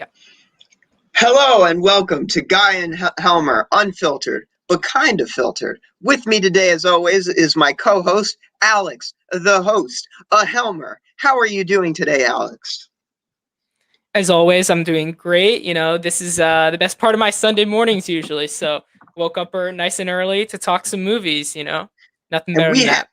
Yeah. Hello and welcome to Guy and Helmer, Unfiltered, but kind of filtered. With me today, as always, is my co-host, Alex, the host, Helmer. How are you doing today, Alex? As always, I'm doing great. This is the best part of my Sunday mornings usually. So woke up nice and early to talk some movies. Nothing And better we than have that.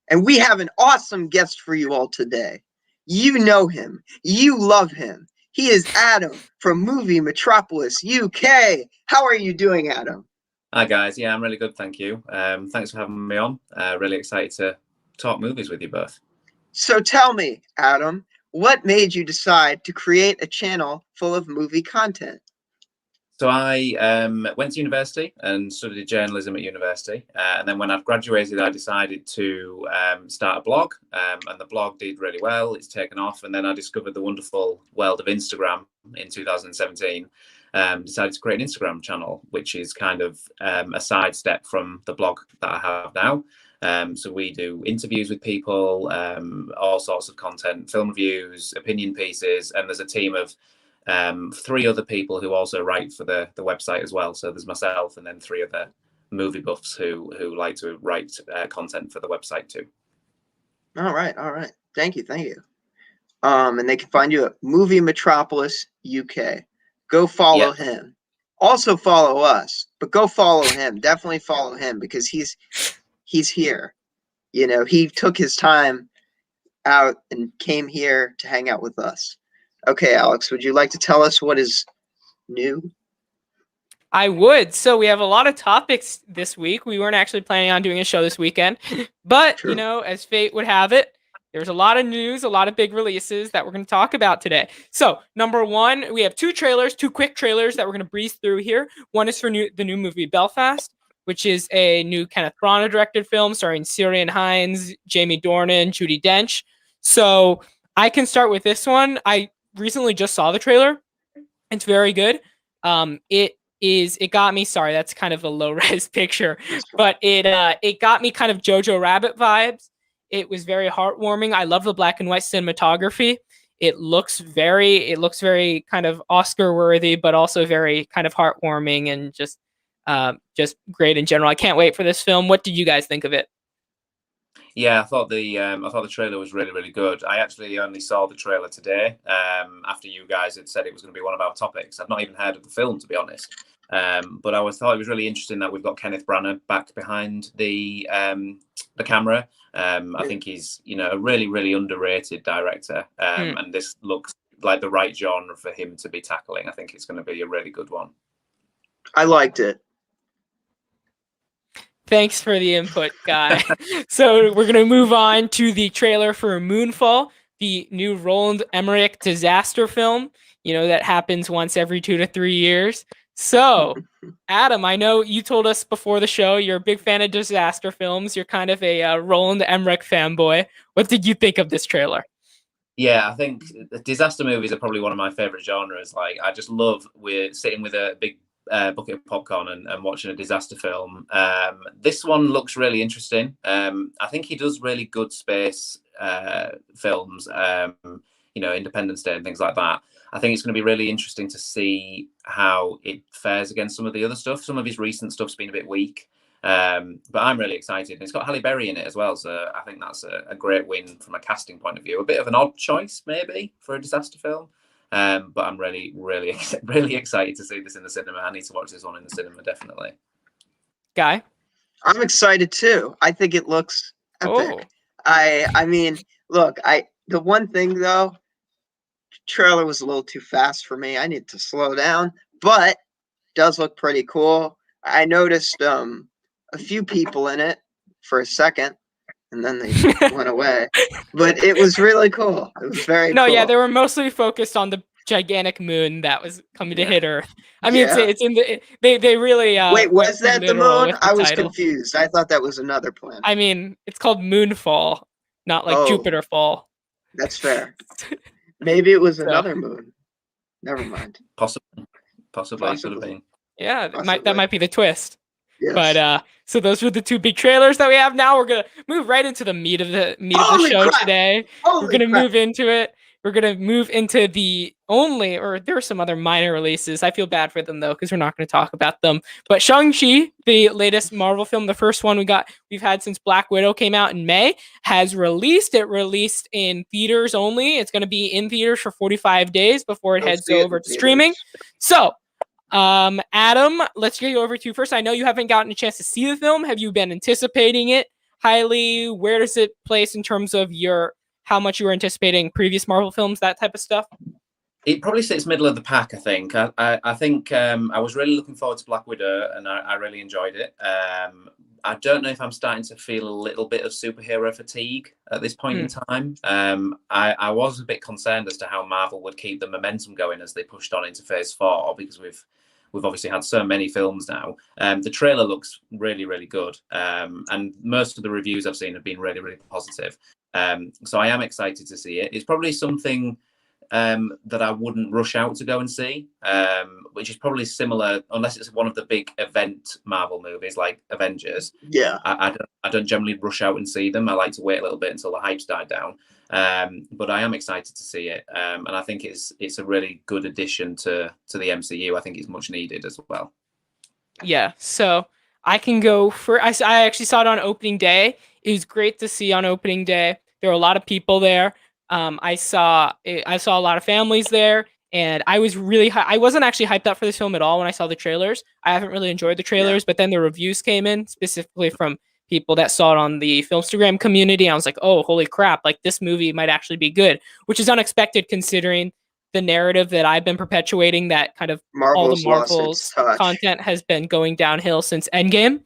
and we have an awesome guest for you all today. You know him. You love him. He is Adam from Movie Metropolis, UK. How are you doing, Adam? Hi guys, yeah, I'm really good, thank you. Thanks for having me on. Really excited to talk movies with you both. So tell me, Adam, what made you decide to create a channel full of movie content? So I went to university and studied journalism at university, and then when I've graduated, I decided to start a blog, and the blog did really well. It's taken off, and then I discovered the wonderful world of Instagram in 2017. Decided to create an Instagram channel, which is kind of a sidestep from the blog that I have now. So we do interviews with people, all sorts of content, film reviews, opinion pieces, and there's a team of three other people who also write for the website as well. So there's myself and then three other movie buffs who like to write content for the website too. All right. Thank you. And they can find you at Movie Metropolis UK. Go follow him. Also follow us, but go follow him. Definitely follow him because he's here. He took his time out and came here to hang out with us. Okay, Alex, would you like to tell us what is new? I would. So we have a lot of topics this week. We weren't actually planning on doing a show this weekend, but True. As fate would have it, there's a lot of news, a lot of big releases that we're going to talk about today. So number one, we have two quick trailers that we're going to breeze through here. One is for the new movie Belfast, which is a new Kenneth Branagh directed film starring Ciarán Hinds, Jamie Dornan, Judi Dench. So I can start with this one. I recently just saw the trailer. It's very good. It got me, sorry, that's kind of a low-res picture, but it got me kind of Jojo Rabbit vibes. It was very heartwarming. I love the black and white cinematography. It looks very kind of Oscar worthy, but also very kind of heartwarming and just great in general. I can't wait for this film. What did you guys think of it? Yeah, I thought the trailer was really, really good. I actually only saw the trailer today after you guys had said it was going to be one of our topics. I've not even heard of the film, to be honest. But I thought it was really interesting that we've got Kenneth Branagh back behind the camera. I think he's a really, really underrated director, and this looks like the right genre for him to be tackling. I think it's going to be a really good one. I liked it. Thanks for the input, Guy. So we're going to move on to the trailer for Moonfall, the new Roland Emmerich disaster film, that happens once every 2 to 3 years. So, Adam, I know you told us before the show you're a big fan of disaster films. You're kind of a Roland Emmerich fanboy. What did you think of this trailer? Yeah, I think disaster movies are probably one of my favorite genres. Like, I just love we're sitting with a big bucket of popcorn and watching a disaster film. This one looks really interesting. I think he does really good space films, Independence Day and things like that. I think it's going to be really interesting to see how it fares against some of the other stuff. Some of his recent stuff's been a bit weak, but I'm really excited. And it's got Halle Berry in it as well, so I think that's a great win from a casting point of view. A bit of an odd choice, maybe, for a disaster film. But I'm really, really, really excited to see this in the cinema. I need to watch this one in the cinema, definitely. Guy? I'm excited too. I think it looks epic. I mean, look, the one thing though, trailer was a little too fast for me. I need to slow down, but it does look pretty cool. I noticed a few people in it for a second, and then they went away. But it was really cool. It was very cool. Yeah, they were mostly focused on the gigantic moon that was coming to hit Earth. I mean, it's in the they really wait, was that the moon? I was title. Confused. I thought that was another planet. I mean, it's called Moonfall, not like Jupiter Fall. That's fair. Maybe it was another moon. Never mind. Possibly. Could have been. Yeah, that might be the twist. Yes. But so those were the two big trailers that we have. Now we're gonna move right into the meat of the show today. We're gonna move into it. we're gonna move into the only, or there are some other minor releases. I feel bad for them though, because we're not going to talk about them. But Shang-Chi, the latest Marvel film, the first one we've had since Black Widow came out in May, has released. It released in theaters only. It's going to be in theaters for 45 days before it heads over to streaming. So, Adam, let's get you over to you first. I know you haven't gotten a chance to see the film. Have you been anticipating it highly? Where does it place in terms of how much you were anticipating previous Marvel films, that type of stuff? It probably sits middle of the pack, I think. I think I was really looking forward to Black Widow, and I really enjoyed it. I don't know if I'm starting to feel a little bit of superhero fatigue at this point in time. I was a bit concerned as to how Marvel would keep the momentum going as they pushed on into Phase 4, because we've obviously had so many films now. The trailer looks really, really good. And most of the reviews I've seen have been really, really positive. So I am excited to see it. It's probably something that I wouldn't rush out to go and see, which is probably similar, unless it's one of the big event Marvel movies like Avengers. Yeah. I don't generally rush out and see them. I like to wait a little bit until the hype's died down. But I am excited to see it. And I think it's a really good addition to the MCU. I think it's much needed as well. Yeah, so I can go for. I actually saw it on opening day. It was great to see on opening day. There were a lot of people there. I saw a lot of families there, and I was really. I wasn't actually hyped up for this film at all when I saw the trailers. I haven't really enjoyed the trailers, but then the reviews came in specifically from people that saw it on the Filmstagram community. And I was like, oh, holy crap! Like, this movie might actually be good, which is unexpected considering the narrative that I've been perpetuating, that kind of all the Marvel's content has been going downhill since Endgame.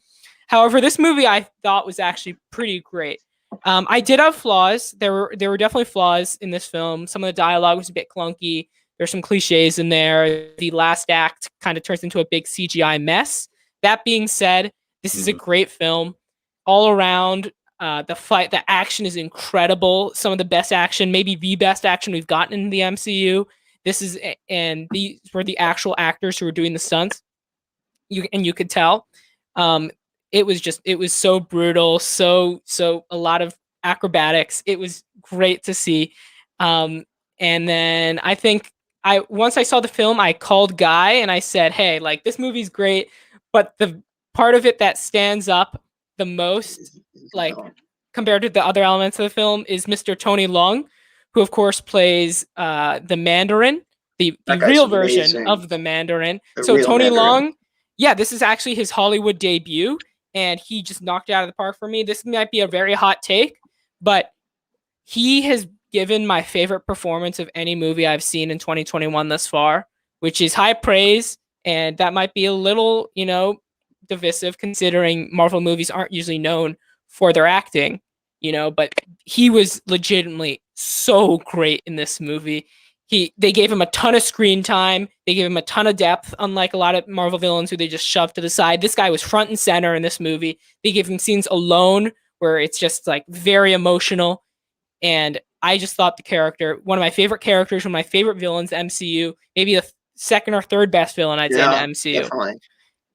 However, this movie I thought was actually pretty great. I did have flaws. There were definitely flaws in this film. Some of the dialogue was a bit clunky. There's some cliches in there. The last act kind of turns into a big CGI mess. That being said, this is a great film. All around, the action is incredible. Some of the best action, maybe the best action we've gotten in the MCU. And these were the actual actors who were doing the stunts. You could tell. It was so brutal, so a lot of acrobatics. It was great to see. And then I think once I saw the film, I called Guy and I said, hey, like, this movie's great, but the part of it that stands up the most, like, compared to the other elements of the film, is Mr. Tony Leung, who of course plays the Mandarin, the real version of the Mandarin. So Tony Leung, yeah, this is actually his Hollywood debut, and he just knocked it out of the park for me. This might be a very hot take, but he has given my favorite performance of any movie I've seen in 2021 thus far, which is high praise, and that might be a little, divisive considering Marvel movies aren't usually known for their acting, but he was legitimately so great in this movie. They gave him a ton of screen time. They gave him a ton of depth, unlike a lot of Marvel villains who they just shoved to the side. This guy was front and center in this movie. They gave him scenes alone where it's just like very emotional. And I just thought the character, one of my favorite characters, one of my favorite villains, MCU, maybe the second or third best villain I'd say in the MCU. Definitely.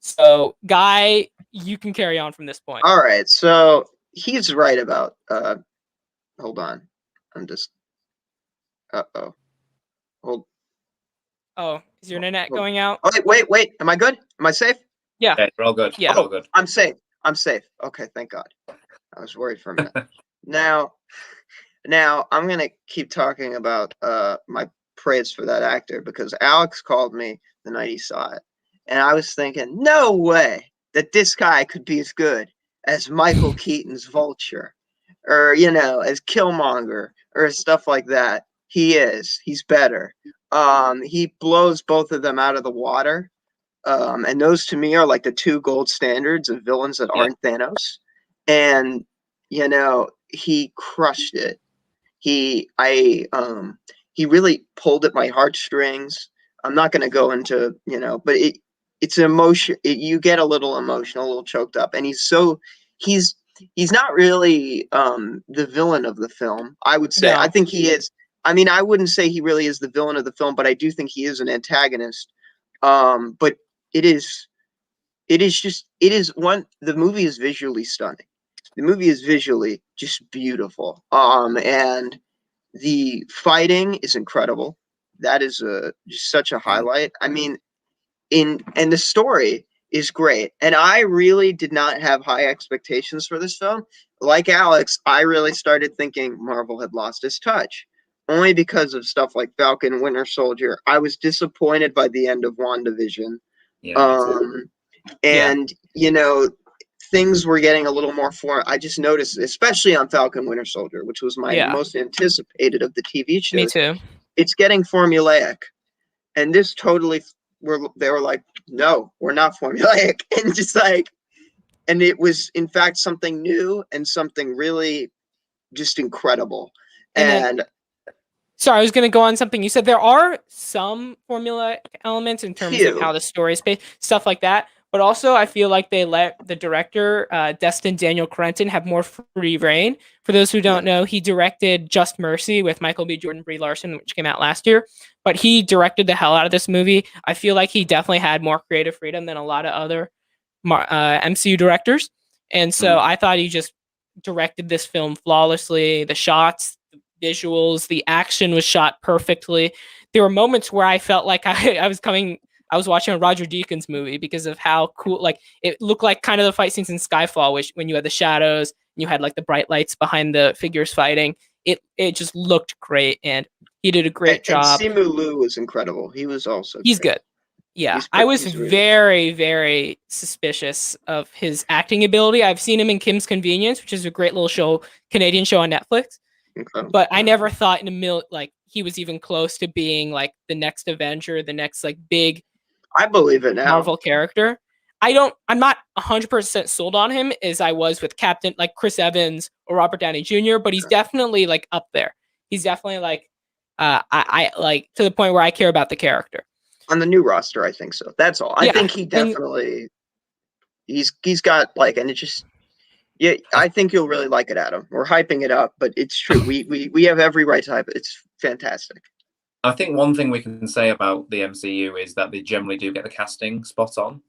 So, Guy, you can carry on from this point. All right. So he's right about. Hold on. I'm just. Uh-oh. Hold. Oh, is your internet going out? Oh, wait. Am I good? Am I safe? Yeah. Okay, we're all good. Yeah. All good. I'm safe. Okay, thank God. I was worried for a minute. Now I'm gonna keep talking about my praise for that actor, because Alex called me the night he saw it, and I was thinking, no way that this guy could be as good as Michael Keaton's Vulture, or as Killmonger, or stuff like that. He's better. He blows both of them out of the water. And those to me are like the two gold standards of villains that aren't Thanos. And he crushed it. He really pulled at my heartstrings. I'm not going to go into but it's an emotion. You get a little emotional, a little choked up, and he's not really the villain of the film, I would say. No. I think he is. I mean, I wouldn't say he really is the villain of the film, but I do think he is an antagonist. But the movie is visually stunning. The movie is visually just beautiful. And The fighting is incredible. That is just such a highlight. I mean, and the story is great. And I really did not have high expectations for this film. Like Alex, I really started thinking Marvel had lost its touch. Only because of stuff like Falcon, Winter Soldier. I was disappointed by the end of WandaVision. Yeah. And, you know, things were getting a little more I just noticed, especially on Falcon Winter Soldier, which was my most anticipated of the TV shows. Me too. It's getting formulaic. And this totally, they were like, no, we're not formulaic. And just like, and it was, in fact, something new and something really just incredible. And sorry, I was going to go on something you said. There are some formula elements in terms of how the story is paced, stuff like that. But also, I feel like they let the director, Destin Daniel Cretton, have more free reign. For those who don't know, he directed Just Mercy with Michael B. Jordan, Brie Larson, which came out last year. But he directed the hell out of this movie. I feel like he definitely had more creative freedom than a lot of other MCU directors. And so I thought he just directed this film flawlessly. The shots, the visuals, the action was shot perfectly. There were moments where I felt like I was watching a Roger Deakins movie because of how cool, like it looked like kind of the fight scenes in Skyfall, which when you had the shadows and you had like the bright lights behind the figures fighting, it just looked great, and he did a great job. And Simu Liu was incredible. He was also he's good. Yeah, I was very, very suspicious of his acting ability. I've seen him in Kim's Convenience, which is a great little show, Canadian show on Netflix. Incredible. But I never thought like he was even close to being like the next Avenger, the next like big, I believe it now, Marvel character. I'm not 100% sold on him as I was with Captain, like Chris Evans or Robert Downey Jr., but he's definitely like up there. He's definitely like, I like to the point where I care about the character. On the new roster, I think so. That's all. I think he definitely, he's got like, and it just, yeah, I think you'll really like it, Adam. We're hyping it up, but it's true. We have every right to hype it. It's fantastic. I think one thing we can say about the MCU is that they generally do get the casting spot on.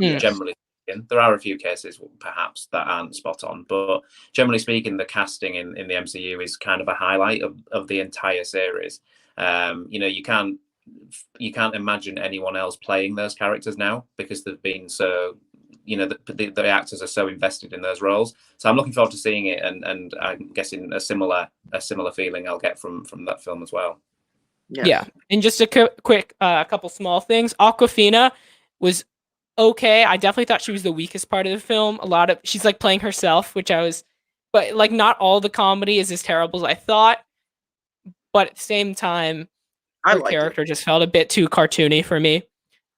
Generally speaking, there are a few cases perhaps that aren't spot on, but generally speaking, the casting in the MCU is kind of a highlight of the entire series. You can't imagine anyone else playing those characters now because they've been so, the actors are so invested in those roles. So I'm looking forward to seeing it, and I'm guessing a similar feeling I'll get from that film as well. Yeah. And just a quick couple small things. Awkwafina was okay. I definitely thought she was the weakest part of the film. She's like playing herself, but like not all the comedy is as terrible as I thought. But at the same time, her character just felt a bit too cartoony for me.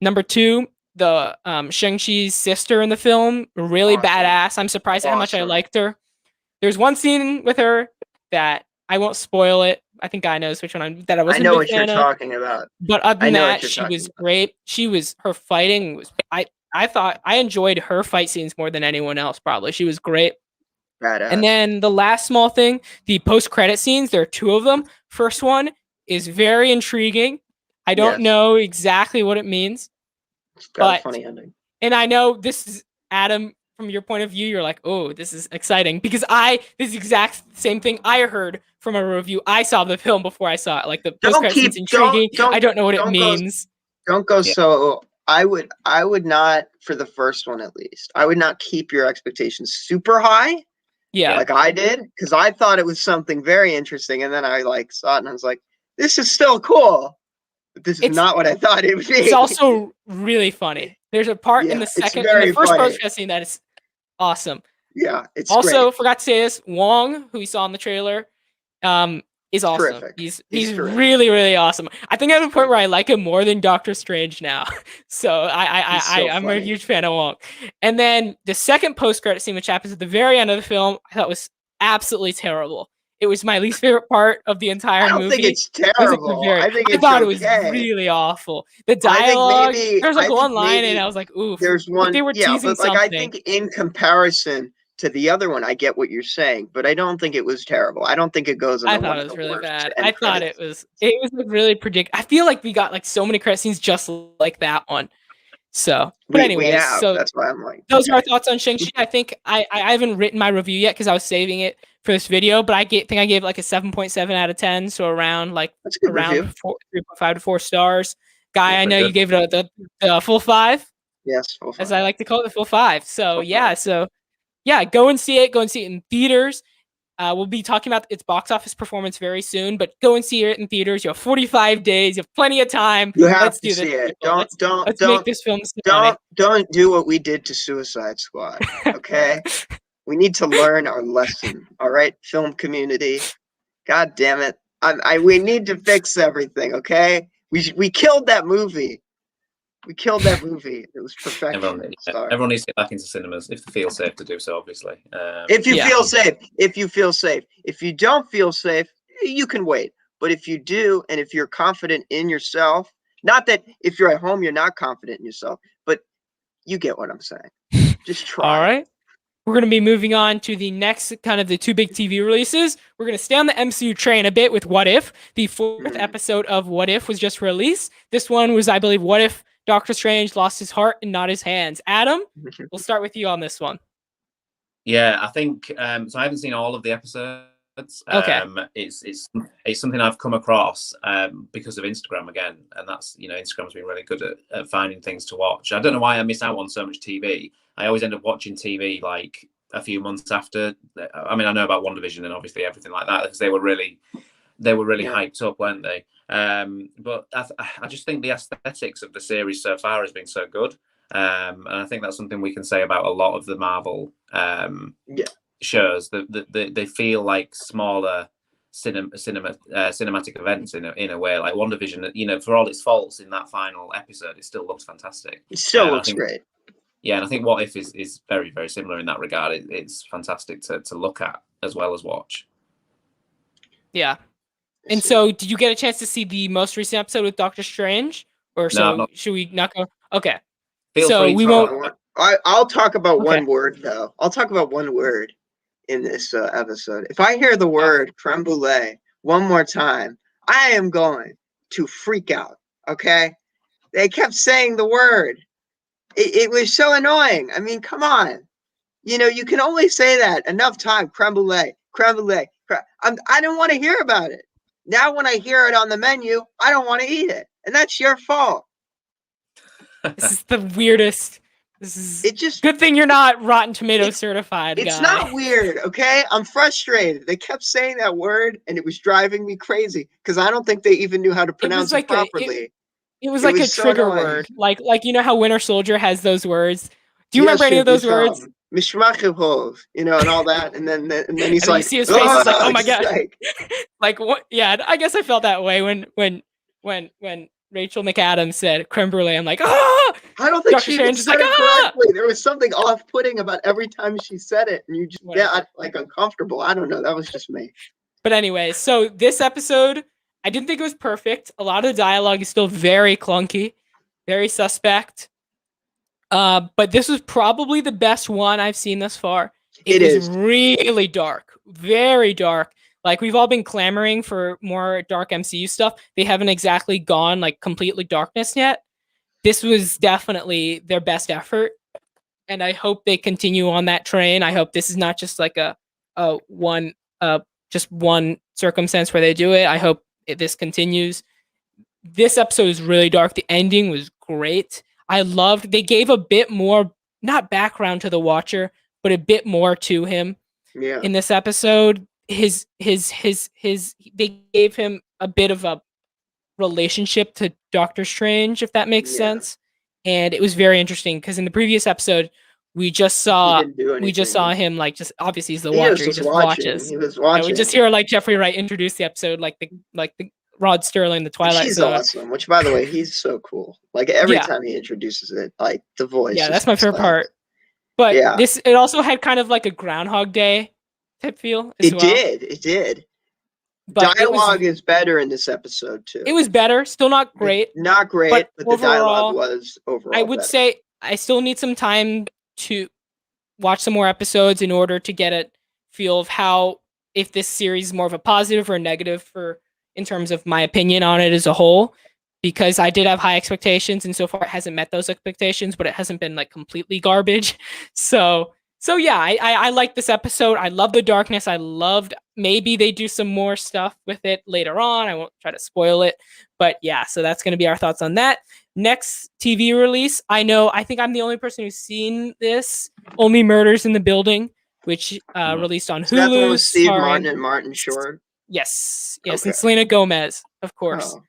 Number 2, the Shang-Chi's sister in the film, really badass. I'm surprised at how much I liked her. There's one scene with her that I won't spoil it. I think I knows which one I wasn't. I know what you're talking about. But other than that, she was great. Her fighting was. I thought I enjoyed her fight scenes more than anyone else. Probably she was great. Badass. And then the last small thing, the post-credit scenes. There are 2 of them. First one is very intriguing. I don't know exactly what it means. It's got a funny ending. And I know this is Adam. From your point of view, you're like, oh, this is exciting because this is exact same thing I heard from a review. I saw the film before I saw it. Like the post-credit scene's intriguing. I don't know what it means. Don't go so. I would not, for the first one at least. I would not keep your expectations super high. Yeah, like I did, because I thought it was something very interesting, and then I like saw it and I was like, this is still cool. But this is not what I thought it would be. It's also really funny. There's a part in the first post-credit scene that is awesome. Yeah, it's also great. Forgot to say this. Wong, who we saw in the trailer, is awesome. Terrific. He's really, really awesome. I think I'm at a point where I like him more than Doctor Strange now. So I'm a huge fan of Wong. And then the second post-credit scene, which happens at the very end of the film, I thought was absolutely terrible. It was my least favorite part of the entire movie. I don't think it's terrible. I thought it was really awful. The dialogue, there's like one line, and I was like, "Oof." There's one. They were teasing but like something. I think in comparison to the other one, I get what you're saying, but I don't think it was terrible. I don't think it goes. I thought it was really bad. I thought it was like really I feel like we got like so many credit scenes just like that one. So, but We anyways, have. so That's why I'm like. those are our thoughts on Shang-Chi. I think I haven't written my review yet because I was saving it for this video, but think I gave like a 7.7 out of 10, so around That's a good review. 3.5 to 4 stars. Guy, Yeah, I know pretty you gave it the full 5, Yes, full as fun. I like to call it, the full 5. So Full yeah, five. so yeah, go and see it. Go and see it in theaters. We'll be talking about its box office performance very soon, but go and see it in theaters. You have 45 days. You have plenty of time. You have Let's to do this, see it. people. Let's make this film some money. Don't do what we did to Suicide Squad. Okay, we need to learn our lesson. All right, film community. God damn it! We need to fix everything. Okay, we killed that movie. We killed that movie. It was perfection. Everyone needs to get back into cinemas if they feel safe to do so. Obviously, if you feel safe. If you feel safe. If you don't feel safe, you can wait. But if you do, and if you're confident in yourself, not that if you're at home you're not confident in yourself, but you get what I'm saying. Just try. All right. We're going to be moving on to the next kind of the two big TV releases. We're going to stay on the MCU train a bit with What If. The fourth episode of What If was just released. This one was, I believe, What If Doctor Strange lost his heart and not his hands. Adam, we'll start with you on this one. Yeah, I think so. I haven't seen all of the episodes. Okay. It's something I've come across because of Instagram again, and that's Instagram's been really good at finding things to watch. I don't know why I miss out on so much TV. I always end up watching TV like a few months after. I mean, I know about WandaVision and obviously everything like that because they were really hyped up, weren't they? But I just think the aesthetics of the series so far has been so good, and I think that's something we can say about a lot of the Marvel shows. That they feel like smaller cinematic events in a way. Like WandaVision, for all its faults in that final episode, it still looks fantastic. It still looks great. Yeah, and I think What If is very, very similar in that regard. It's fantastic to look at as well as watch. Yeah. And so, did you get a chance to see the most recent episode with Doctor Strange? Or should we not go? Okay. We won't. I'll talk about one word, though. I'll talk about one word in this episode. If I hear the word creme brulee one more time, I am going to freak out. Okay? They kept saying the word. It was so annoying. I mean, come on. You can only say that enough time. Creme brulee, creme brulee. I don't want to hear about it. Now, when I hear it on the menu, I don't want to eat it. And that's your fault. This is the weirdest. Good thing you're not Rotten Tomatoes certified. It's not weird, okay? I'm frustrated. They kept saying that word, and it was driving me crazy because I don't think they even knew how to pronounce it properly. It was like a trigger word, like how Winter Soldier has those words. Do you remember any of those words? Mishmachivov, and all that, and then he's like, you see his face, he's like, oh my god, like what? Yeah, I guess I felt that way when Rachel McAdams said creme brulee. I'm like, ah! I don't think she even said it correctly. There was something off-putting about every time she said it, and you just get like uncomfortable. I don't know. That was just me. But anyway, so this episode, I didn't think it was perfect. A lot of the dialogue is still very clunky, very suspect. But this was probably the best one I've seen thus far. It is really dark, very dark. Like, we've all been clamoring for more dark MCU stuff. They haven't exactly gone like completely darkness yet. This was definitely their best effort, and I hope they continue on that train. I hope this is not just like one circumstance where they do it. I hope this continues. This episode is really dark. The ending was great. They gave a bit more, not background to the Watcher, but a bit more to him. Yeah. In this episode, they gave him a bit of a relationship to Doctor Strange, if that makes sense. And it was very interesting because in the previous episode, we just saw him like just obviously he's the Watcher. He just watches. He was watching. We just hear like Jeffrey Wright introduce the episode like the Rod Sterling, the Twilight Zone. She's awesome. Which, by the way, he's so cool. Like every time he introduces it, like the voice. Yeah, that's my favorite part. But it also had kind of like a Groundhog Day type feel. It did. But dialogue is better in this episode too. It was better, still not great. Not great, but the dialogue was overall. I would say I still need some time to watch some more episodes in order to get a feel of if this series is more of a positive or a negative in terms of my opinion on it as a whole. because I did have high expectations, and so far it hasn't met those expectations, but it hasn't been like completely garbage. So yeah, I like this episode. I love the darkness. I loved, maybe they do some more stuff with it later on. I won't try to spoil it, but yeah, so that's going to be our thoughts on that. Next TV release, I think I'm the only person who's seen this. Only Murders in the Building, which released on Is that the one Hulu. with Steve starring- Martin and Martin Short? Yes, Okay. and Selena Gomez, of course. Oh,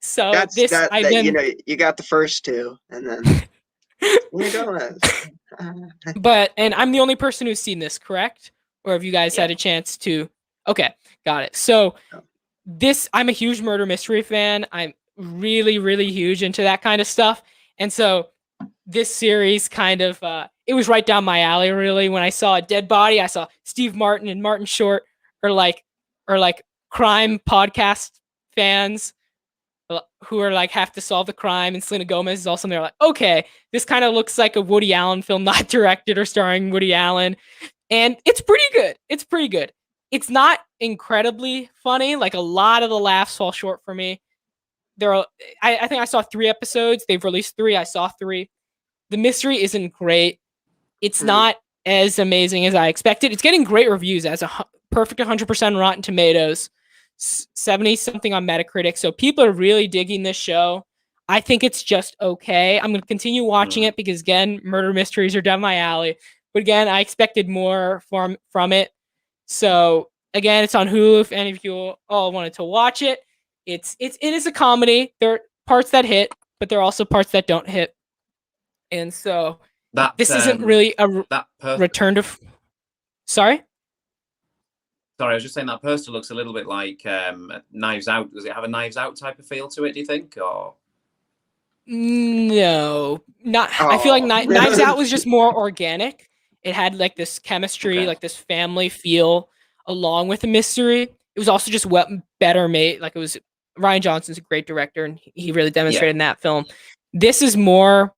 So that's this, that. I've that been, you know, you got the first two, and then Gomez. and I'm the only person who's seen this, correct? Or have you guys had a chance to? Okay, got it. So this, I'm a huge murder mystery fan. I'm really, really huge into that kind of stuff, and so this series kind of it was right down my alley. Really, when I saw a dead body, I saw Steve Martin and Martin Short, or like crime podcast fans who are like have to solve the crime, and Selena Gomez is also there. Like, okay, this kind of looks like a Woody Allen film, not directed or starring Woody Allen, and it's pretty good. It's pretty good. It's not incredibly funny. Like, a lot of the laughs fall short for me. I think I saw 3 episodes. They've released 3. I saw 3. The mystery isn't great. It's not as amazing as I expected. It's getting great reviews as a perfect 100% Rotten Tomatoes, 70 something on Metacritic. So people are really digging this show. I think it's just okay. I'm going to continue watching it because, again, murder mysteries are down my alley. But again, I expected more from it. So again, it's on Hulu. If any of you all wanted to watch it, it is a comedy. There are parts that hit, but there are also parts that don't hit. And so this isn't really a return to. Sorry, I was just saying that poster looks a little bit like Knives Out. Does it have a Knives Out type of feel to it, do you think? Or no, not. I feel like Knives Out was just more organic. It had like this chemistry, like this family feel, along with the mystery. It was also just better made. Like, it was, Rian Johnson's a great director, and he really demonstrated in that film. This is more.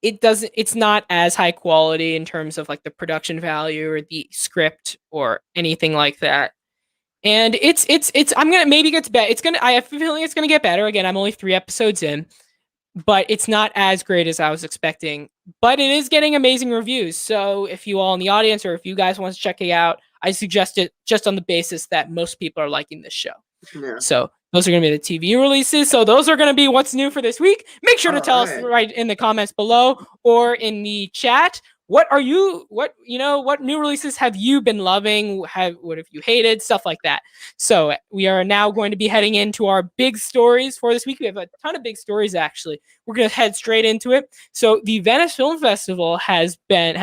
It's not as high quality in terms of like the production value or the script or anything like that. And I'm gonna, maybe gets better. I have a feeling it's gonna get better. Again, I'm only 3 episodes in, but it's not as great as I was expecting. But it is getting amazing reviews. So if you all in the audience, or if you guys want to check it out, I suggest it just on the basis that most people are liking this show. Yeah. So those are going to be the TV releases. So those are going to be what's new for this week. Make sure to tell us right in the comments below or in the chat. What new releases have you been loving? What have you hated? Stuff like that. So we are now going to be heading into our big stories for this week. We have a ton of big stories, actually. We're going to head straight into it. So the Venice Film Festival has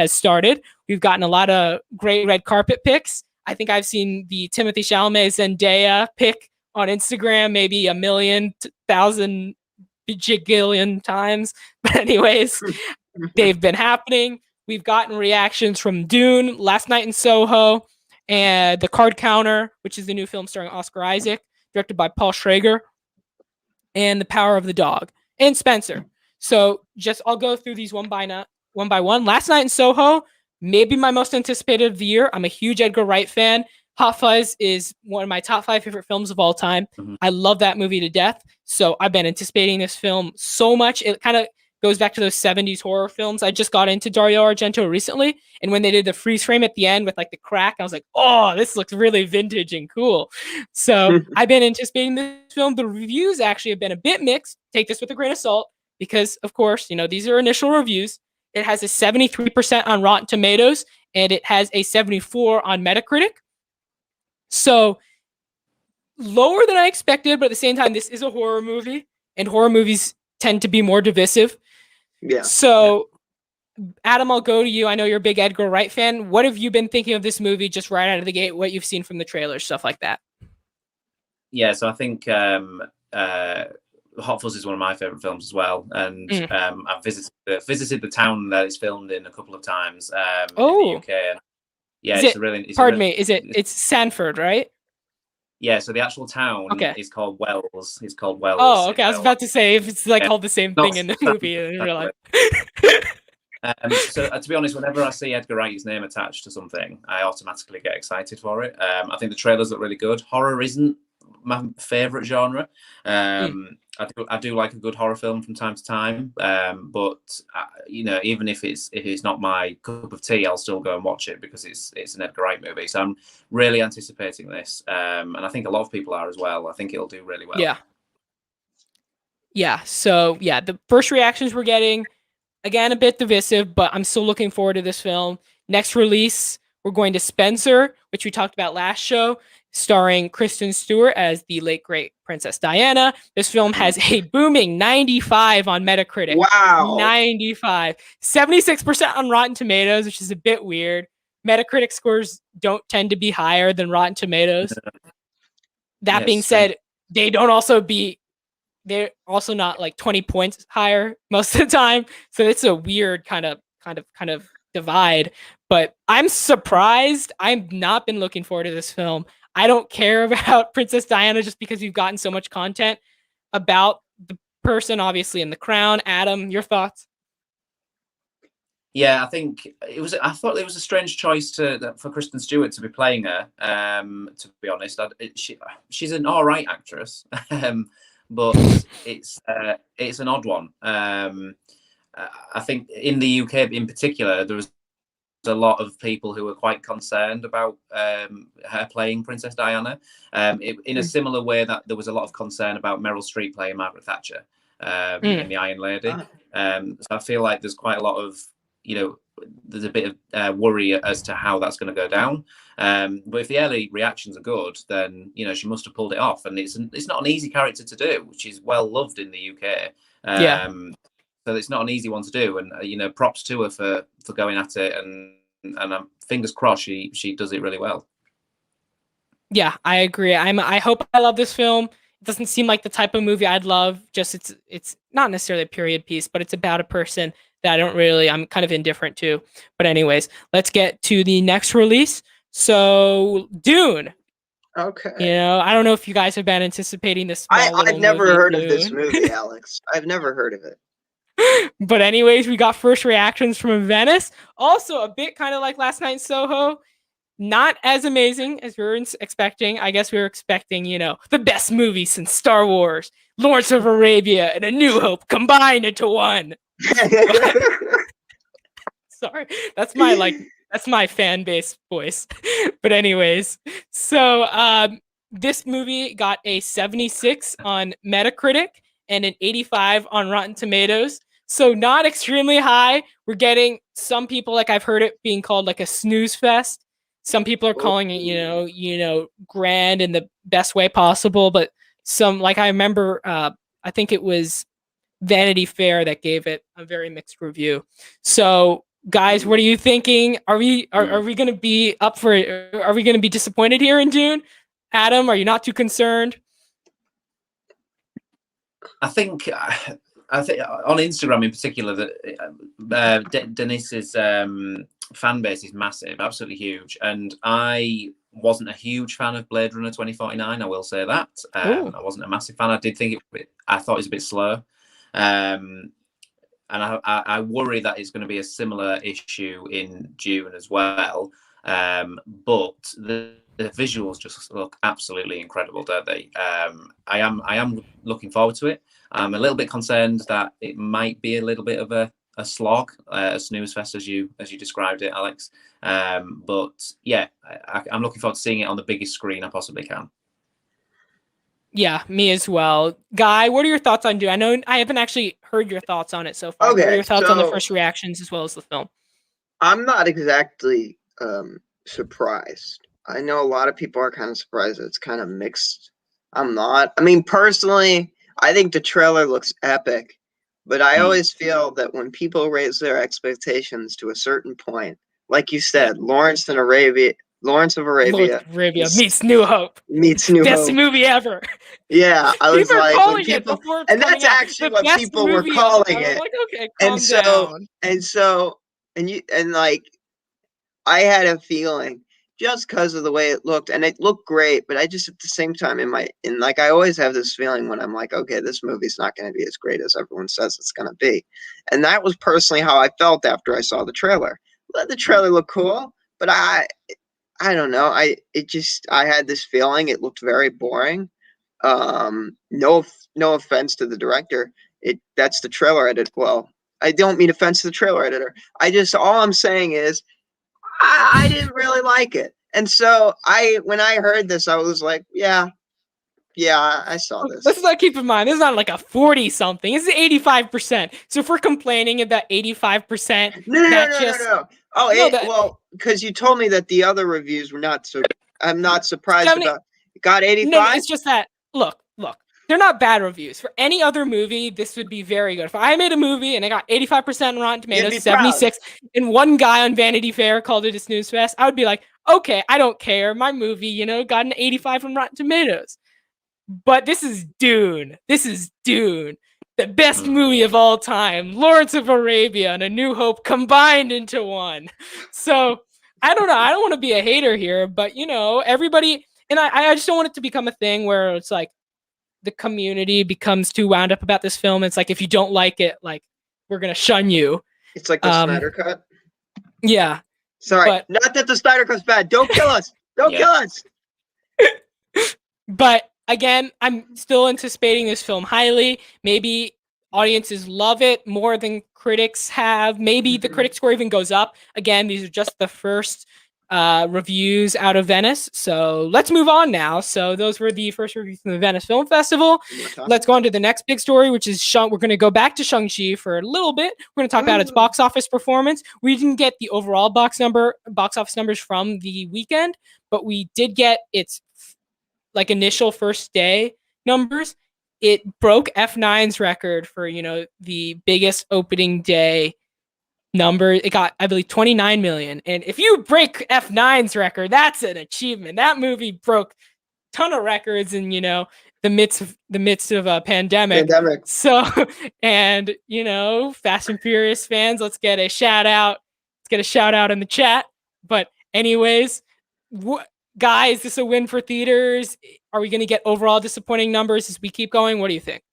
started. We've gotten a lot of great red carpet pics. I think I've seen the Timothée Chalamet Zendaya pic on Instagram maybe 1,000,000 bajillion times. But anyways, they've been happening. We've gotten reactions from Dune, Last Night in Soho, and The Card Counter, which is the new film starring Oscar Isaac, directed by Paul Schrager, and The Power of the Dog, and Spencer. So I'll go through these one by one. Last Night in Soho, maybe my most anticipated of the year. I'm a huge Edgar Wright fan. Hot Fuzz is one of my top 5 favorite films of all time. Mm-hmm. I love that movie to death. So I've been anticipating this film so much. It kind of goes back to those 70s horror films. I just got into Dario Argento recently, and when they did the freeze frame at the end with like the crack, I was like, oh, this looks really vintage and cool. So I've been anticipating this film. The reviews actually have been a bit mixed. Take this with a grain of salt because, of course, these are initial reviews. It has a 73% on Rotten Tomatoes, and it has a 74 on Metacritic. So lower than I expected, but at the same time, this is a horror movie, and horror movies tend to be more divisive. Yeah. So, Adam, I'll go to you. I know you're a big Edgar Wright fan. What have you been thinking of this movie just right out of the gate? What you've seen from the trailers, stuff like that? Yeah, so I think Hot Fuzz is one of my favorite films as well, and I've visited the town that it's filmed in a couple of times in the UK. Yeah, it's Sanford, right? Yeah, so the actual town is called Wells. It's called Wells. Oh, okay. I was about to say if it's like called the same thing in the movie in real life. So to be honest, whenever I see Edgar Wright's name attached to something, I automatically get excited for it. I think the trailers look really good. Horror isn't my favorite genre. I do like a good horror film from time to time, but you know, even if it's not my cup of tea, I'll still go and watch it because it's an Edgar Wright movie. So I'm really anticipating this, and I think a lot of people are as well. I think it'll do really well. Yeah. So yeah, the first reactions we're getting, again, a bit divisive, but I'm still looking forward to this film. Next release, we're going to Spencer, which we talked about last show, starring Kristen Stewart as the late great Princess Diana. This film has a booming 95 on Metacritic. Wow. 95. 76% on Rotten Tomatoes, which is a bit weird. Metacritic scores don't tend to be higher than Rotten Tomatoes. That being said, they're also not like 20 points higher most of the time. So it's a weird kind of divide. But I'm surprised. I've not been looking forward to this film. I don't care about Princess Diana just because we've gotten so much content about the person, obviously, in The Crown. Adam, your thoughts? Yeah, I think I thought it was a strange choice for Kristen Stewart to be playing her. To be honest, she's an all right actress, but it's an odd one. I think in the UK in particular, there was a lot of people who were quite concerned about her playing Princess Diana, in a similar way that there was a lot of concern about Meryl Streep playing Margaret Thatcher in The Iron Lady. So I feel like there's quite a lot of, you know, there's a bit of worry as to how that's going to go down. But if the early reactions are good, then, you know, she must have pulled it off. And it's not an easy character to do, which is well loved in the UK. So it's not an easy one to do. And, you know, props to her for going at it. And fingers crossed she does it really well. Yeah, I agree. I hope I love this film. It doesn't seem like the type of movie I'd love. Just it's not necessarily a period piece, but it's about a person that I'm kind of indifferent to. But anyways, let's get to the next release. So Dune. Okay. You know, I don't know if you guys have been anticipating this. I've never heard of this movie, Alex. I've never heard of it. But anyways, we got first reactions from Venice. Also a bit kind of like Last Night in Soho. Not as amazing as we were expecting. I guess we were expecting, you know, the best movie since Star Wars, Lawrence of Arabia, and A New Hope combined into one. Sorry, that's my fan base voice. But anyways, so this movie got a 76 on Metacritic and an 85 on Rotten Tomatoes. So not extremely high. We're getting some people, like I've heard it being called like a snooze fest. Some people are calling it, you know, grand in the best way possible. But some, like I remember, I think it was Vanity Fair that gave it a very mixed review. So, guys, what are you thinking? Are we going to be up for it? Are we going to be disappointed here in Dune? Adam, are you not too concerned? I think on Instagram in particular that Denise's fan base is massive, absolutely huge, and I wasn't a huge fan of Blade Runner 2049. I will say that. I wasn't a massive fan. I did think I thought it was a bit slow. And I worry that it's going to be a similar issue in Dune as well. But the visuals just look absolutely incredible, don't they? I am looking forward to it. I'm a little bit concerned that it might be a little bit of a slog, a snooze fest, as you described it, Alex. But yeah, I'm looking forward to seeing it on the biggest screen I possibly can. Yeah, me as well. Guy, what are your thoughts on Dune? I know I haven't actually heard your thoughts on it so far. Okay, what are your thoughts on the first reactions as well as the film? I'm not exactly surprised. I know a lot of people are kind of surprised that it's kind of mixed. I'm not. I mean, personally, I think the trailer looks epic, but I always feel that when people raise their expectations to a certain point, like you said, Lawrence of Arabia meets New Hope. Best movie ever. Yeah, I was like, calling it before, and that's actually what people were calling it. Like, okay, calm down. I had a feeling just because of the way it looked, and it looked great, but I just at the same time I always have this feeling when I'm like, okay, this movie's not going to be as great as everyone says it's going to be, and that was personally how I felt after I saw the trailer. Let the trailer look cool, but I don't know. I had this feeling it looked very boring. No offense to the director. That's the trailer edit. Well, I don't mean offense to the trailer editor. All I'm saying is I didn't really like it. And so when I heard this, I was like, yeah, I saw this. Let's not keep in mind, this is not like a 40 something. This is 85%. So if we're complaining about 85%, no. Well, because you told me that the other reviews were not so. I'm not surprised about. It got 85. No, it's just that. Look. They're not bad reviews. For any other movie, this would be very good. If I made a movie and I got 85% on Rotten Tomatoes, 76, and one guy on Vanity Fair called it a snooze fest, I would be like, okay, I don't care. My movie, got an 85 from Rotten Tomatoes. But this is Dune. The best movie of all time. Lawrence of Arabia and A New Hope combined into one. So, I don't know. I don't want to be a hater here, but, everybody... And I just don't want it to become a thing where it's like, the community becomes too wound up about this film. It's like, if you don't like it, like, we're going to shun you. It's like the Snyder Cut. Yeah. Sorry. Not that the Snyder Cut's bad. Don't kill us. Don't kill us. But again, I'm still anticipating this film highly. Maybe audiences love it more than critics have. Maybe the critic score even goes up. Again, these are just the first reviews out of Venice. So let's move on now. So those were the first reviews from the Venice Film Festival. Let's go on to the next big story, which is we're going to go back to Shang-Chi for a little bit. We're going to talk about its box office performance. We didn't get the overall box office numbers from the weekend, but we did get its initial first day numbers. It broke F9's record for, the biggest opening day number. It got, I believe, 29 million. And if you break F9's record, that's an achievement. That movie broke a ton of records in, the midst of a pandemic. So, and, Fast and Furious fans, let's get a shout out. Let's get a shout out in the chat. But anyways, guys, is this a win for theaters? Are we going to get overall disappointing numbers as we keep going? What do you think?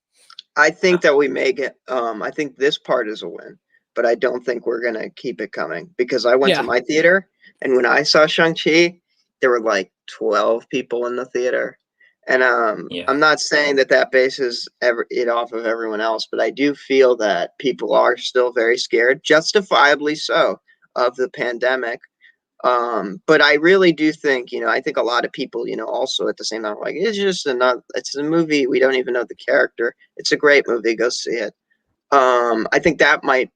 I think that we may get, I think this part is a win. But I don't think we're going to keep it coming because I went to my theater and when I saw Shang-Chi, there were like 12 people in the theater. And I'm not saying that bases it off of everyone else, but I do feel that people are still very scared, justifiably so, of the pandemic. But I really do think, I think a lot of people, also at the same time, like, it's a movie. We don't even know the character. It's a great movie. Go see it. I think that might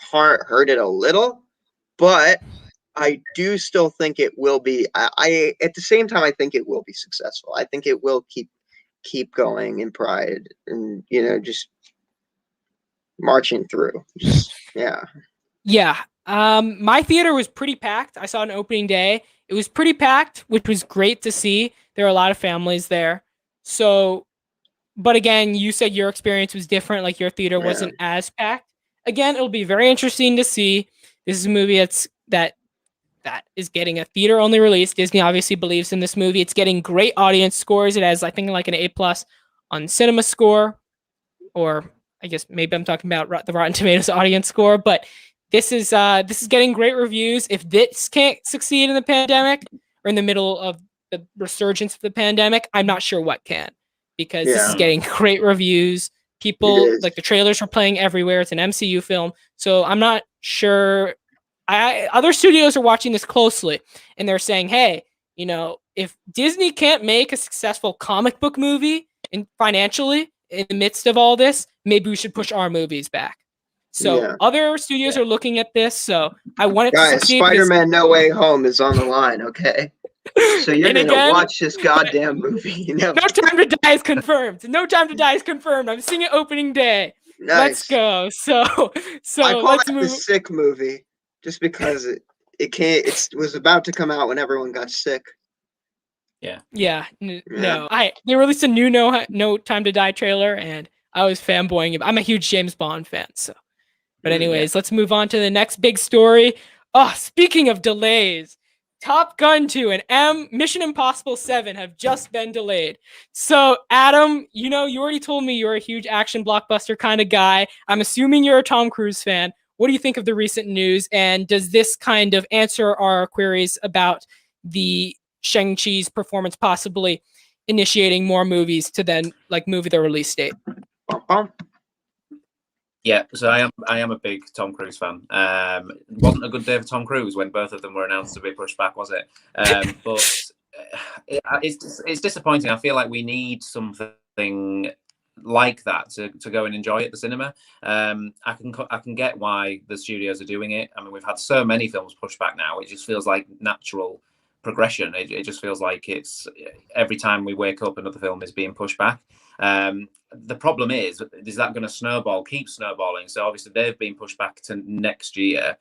hurt it a little, but I do still think it will be. I at the same time, I think it will be successful. I think it will keep going in Pride, and just marching through. Yeah. My theater was pretty packed. I saw an opening day. It was pretty packed, which was great to see. There were a lot of families there. So, but again, you said your experience was different. Like your theater wasn't as packed. Again, it'll be very interesting to see. This is a movie that is getting a theater-only release. Disney obviously believes in this movie. It's getting great audience scores. It has, I think, like an A+ on Cinema Score, or I guess maybe I'm talking about the Rotten Tomatoes audience score. But this is getting great reviews. If this can't succeed in the pandemic or in the middle of the resurgence of the pandemic, I'm not sure what can, because this is getting great reviews. People, like, the trailers were playing everywhere. It's an MCU film. So I'm not sure. Other studios are watching this closely, and they're saying, hey, if Disney can't make a successful comic book movie financially in the midst of all this, maybe we should push our movies back. So other studios are looking at this. So I want it to succeed. Spider-Man No Way Home is on the line, okay? So you're going to watch this goddamn movie. No Time to Die is confirmed. No Time to Die is confirmed. I'm seeing it opening day. Nice. Let's go. So I call let's move. The sick movie just because it was about to come out when everyone got sick. Yeah. No. They released a new No Time to Die trailer, and I was fanboying it. I'm a huge James Bond fan, so. But anyways, let's move on to the next big story. Oh, speaking of delays, Top Gun 2 and Mission Impossible 7 have just been delayed. So, Adam, you already told me you're a huge action blockbuster kind of guy. I'm assuming you're a Tom Cruise fan. What do you think of the recent news? And does this kind of answer our queries about the Shang-Chi's performance possibly initiating more movies to then like move their release date. Bum, bum. Yeah, so I am a big Tom Cruise fan. Wasn't a good day for Tom Cruise when both of them were announced to be pushed back, was it? But it's disappointing. I feel like we need something like that to go and enjoy at the cinema. I can get why the studios are doing it. I mean, we've had so many films pushed back now. It just feels like natural progression. It just feels like it's every time we wake up, another film is being pushed back. The problem is that going to keep snowballing? So obviously they've been pushed back to next year.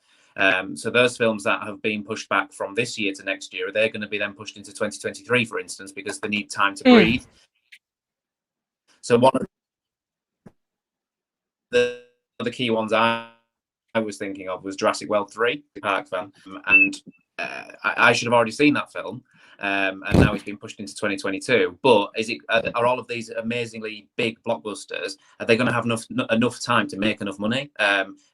So those films that have been pushed back from this year to next year, they're going to be then pushed into 2023, for instance, because they need time to breathe. So one of the key ones I was thinking of was Jurassic World 3, Park fan, and I should have already seen that film. And now it's been pushed into 2022. But are all of these amazingly big blockbusters? Are they going to have enough time to make enough money?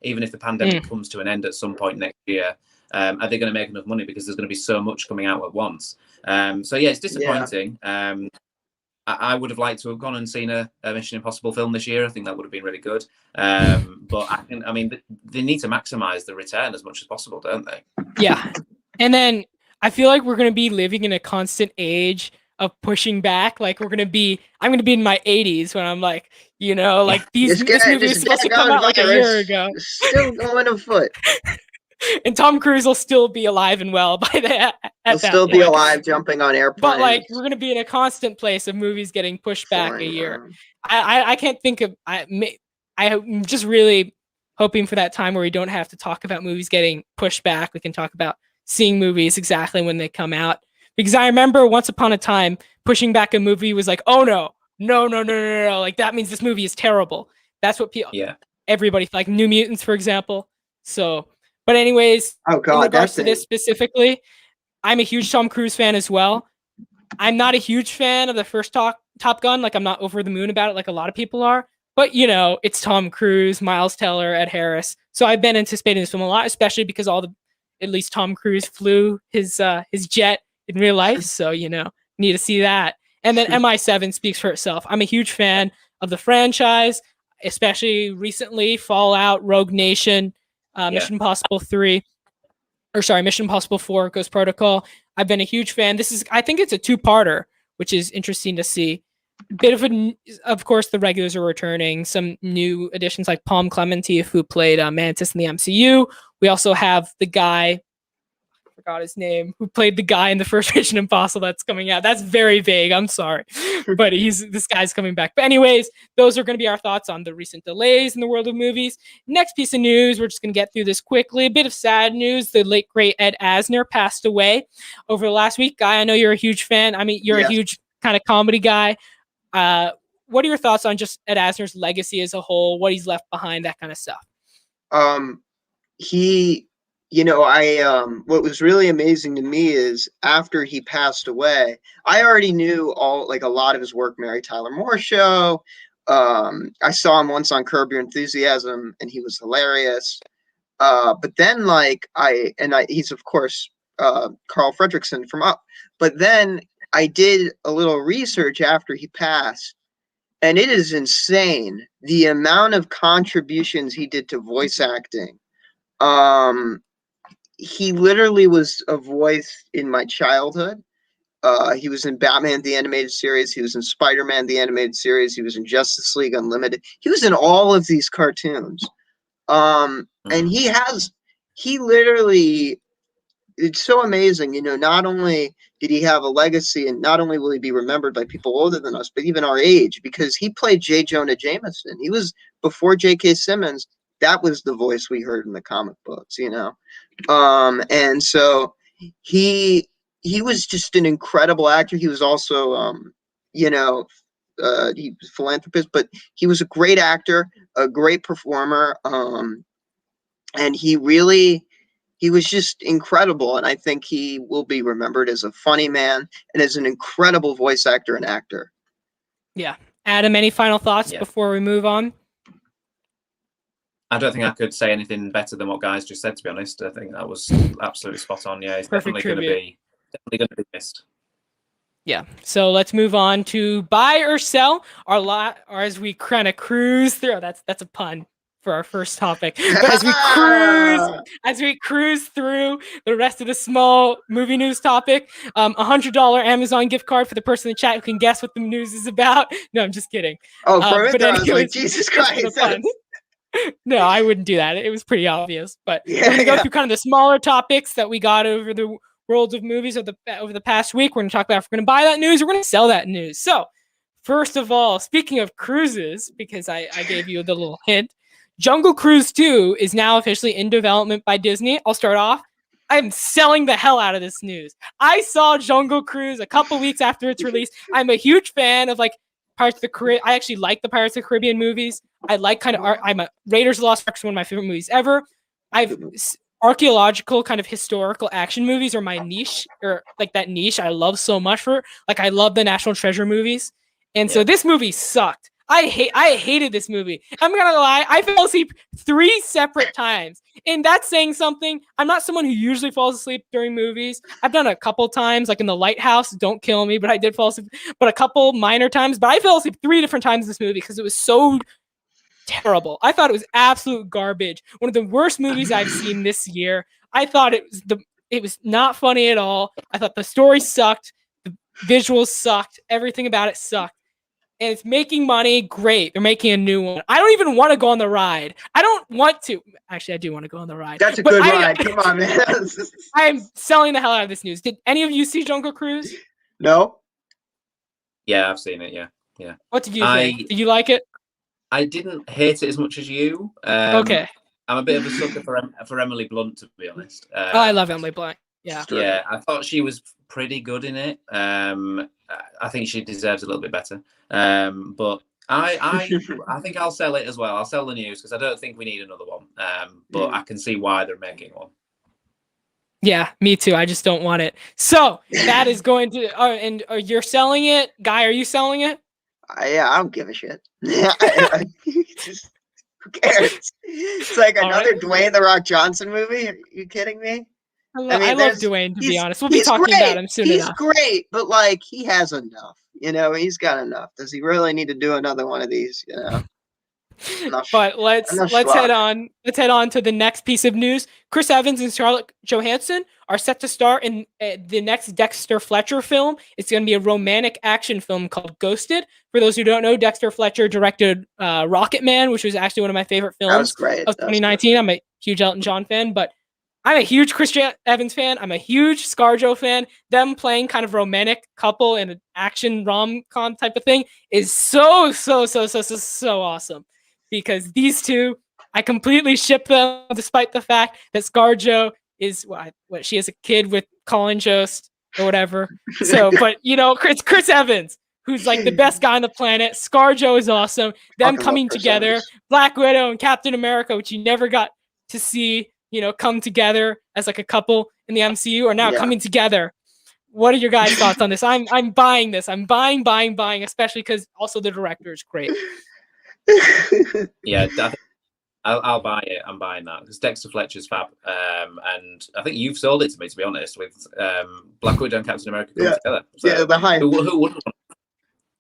Even if the pandemic comes to an end at some point next year, are they going to make enough money? Because there's going to be so much coming out at once. So yeah, it's disappointing. Yeah. I would have liked to have gone and seen a Mission Impossible film this year. I think that would have been really good. But I mean, they need to maximize the return as much as possible, don't they? Yeah, and then I feel like we're going to be living in a constant age of pushing back. Like I'm going to be in my 80s when I'm like, like this movie was supposed to come out like a year ago. Still going afoot. And Tom Cruise will still be alive and well by that. He'll still be alive, jumping on airplanes. But like we're going to be in a constant place of movies getting pushed back a year. I can't think of. I'm just really hoping for that time where we don't have to talk about movies getting pushed back. We can talk about seeing movies exactly when they come out. Because I remember once upon a time, pushing back a movie was like, oh no. Like that means this movie is terrible. That's what everybody, like New Mutants, for example. So, but anyways, in regards to this specifically, I'm a huge Tom Cruise fan as well. I'm not a huge fan of the first Top Gun. Like I'm not over the moon about it like a lot of people are. But, it's Tom Cruise, Miles Teller, Ed Harris. So I've been anticipating this film a lot, especially because at least Tom Cruise flew his jet in real life. So, need to see that. And then MI7 speaks for itself. I'm a huge fan of the franchise, especially recently Fallout, Rogue Nation, Mission Impossible 3. Mission Impossible 4, Ghost Protocol. I've been a huge fan. I think it's a two-parter, which is interesting to see. Of course, the regulars are returning. Some new additions like Palm Clemente, who played Mantis in the MCU. We also have the guy, I forgot his name, who played the guy in the first Mission Impossible that's coming out. That's very vague. I'm sorry, but this guy's coming back. But anyways, those are going to be our thoughts on the recent delays in the world of movies. Next piece of news, we're just going to get through this quickly. A bit of sad news: the late great Ed Asner passed away over the last week. Guy, I know you're a huge fan. I mean, you're a huge kind of comedy guy. What are your thoughts on just Ed Asner's legacy as a whole, what he's left behind, that kind of stuff? What was really amazing to me is after he passed away, I already knew a lot of his work, Mary Tyler Moore Show. I saw him once on Curb Your Enthusiasm and he was hilarious. But then he's of course, Carl Fredricksen from Up, but then I did a little research after he passed, and it is insane the amount of contributions he did to voice acting. He literally was a voice in my childhood. He was in Batman the Animated Series. He was in Spider-Man the Animated Series. He was in Justice League Unlimited. He was in all of these cartoons. And he literally, it's so amazing, not only did he have a legacy, and not only will he be remembered by people older than us, but even our age, because he played J. Jonah Jameson. He was, before J.K. Simmons, that was the voice we heard in the comic books, and so he was just an incredible actor. He was also, he was a philanthropist, but he was a great actor, a great performer, and he was just incredible, and I think he will be remembered as a funny man and as an incredible voice actor and actor. Yeah. Adam, any final thoughts before we move on? I don't think I could say anything better than what guys just said, to be honest. I think that was absolutely spot on. Yeah, it's definitely going to be missed. Yeah. So let's move on to buy or sell or as we kind of cruise through. That's a pun for our first topic. But as we cruise through the rest of the small movie news topic, $100 Amazon gift card for the person in the chat who can guess what the news is about. No, I'm just kidding. Oh, for a minute but there, I was like, anyways, Jesus just for the Christ. fun. No, I wouldn't do that. It was pretty obvious. But Yeah, we're going to go yeah. through kind of the smaller topics that we got over the worlds of movies over the past week. We're going to talk about if we're going to buy that news or we're going to sell that news. So, first of all, speaking of cruises, because I gave you the little hint, Jungle Cruise 2 is now officially in development by Disney. I'll start off. I'm selling the hell out of this news. I saw Jungle Cruise a couple weeks after its release. I'm a huge fan of like Pirates of the Caribbean. I actually like the Pirates of the Caribbean movies. I like kind of art. I'm a Raiders of the Lost Ark is one of my favorite movies ever. Archaeological kind of historical action movies are my niche, or like that niche I love so much for. Like I love the National Treasure movies. And so this movie sucked. I hated this movie. I'm gonna lie, I fell asleep 3 separate times. And that's saying something. I'm not someone who usually falls asleep during movies. I've done a couple times, like in The Lighthouse, don't kill me, but I did fall asleep. But a couple minor times. But I fell asleep 3 different times in this movie because it was so terrible. I thought it was absolute garbage. One of the worst movies I've seen this year. I thought it was not funny at all. I thought the story sucked. The visuals sucked. Everything about it sucked. And it's making money. Great. They're making a new one. I don't even want to go on the ride. I don't want to. Actually, I do want to go on the ride. That's a good ride. Come on, man. I'm selling the hell out of this news. Did any of you see Jungle Cruise? No. Yeah, I've seen it. Yeah. What did you think? Did you like it? I didn't hate it as much as you. Okay. I'm a bit of a sucker for Emily Blunt, to be honest. I love Emily Blunt. Yeah. Yeah, I thought she was pretty good in it. I think she deserves a little bit better. But I think I'll sell it as well. I'll sell the news because I don't think we need another one. But I can see why they're making one. Yeah, me too. I just don't want it. So that is going to. And you're selling it, Guy? Are you selling it? Yeah, I don't give a shit. Just, who cares? It's like another Dwayne "The Rock" Johnson movie. Are you kidding me? I love Dwayne, to be honest. We'll be talking about him soon enough. He's great, but like he has enough. You know, he's got enough. Does he really need to do another one of these? You know. But let's head on. Let's head on to the next piece of news. Chris Evans and Scarlett Johansson are set to star in the next Dexter Fletcher film. It's going to be a romantic action film called Ghosted. For those who don't know, Dexter Fletcher directed Rocket Man, which was actually one of my favorite films that was great. of 2019. I'm a huge Elton John fan, but I'm a huge Chris Evans fan. I'm a huge ScarJo fan. Them playing kind of romantic couple in an action rom-com type of thing is so awesome. Because these two, I completely ship them, despite the fact that ScarJo is what she has a kid with Colin Jost or whatever. So, but you know, it's Chris Evans, who's like the best guy on the planet. ScarJo is awesome. Them coming together, Black Widow and Captain America, which you never got to see, you know, come together as like a couple in the MCU, are now coming together. What are your guys' thoughts on this? I'm buying this. I'm buying, especially because also the director is great. Yeah, I'll buy it. I'm buying that because Dexter Fletcher's fab, and I think you've sold it to me, to be honest, with Black Widow and Captain America coming together. So the hype. Who wouldn't want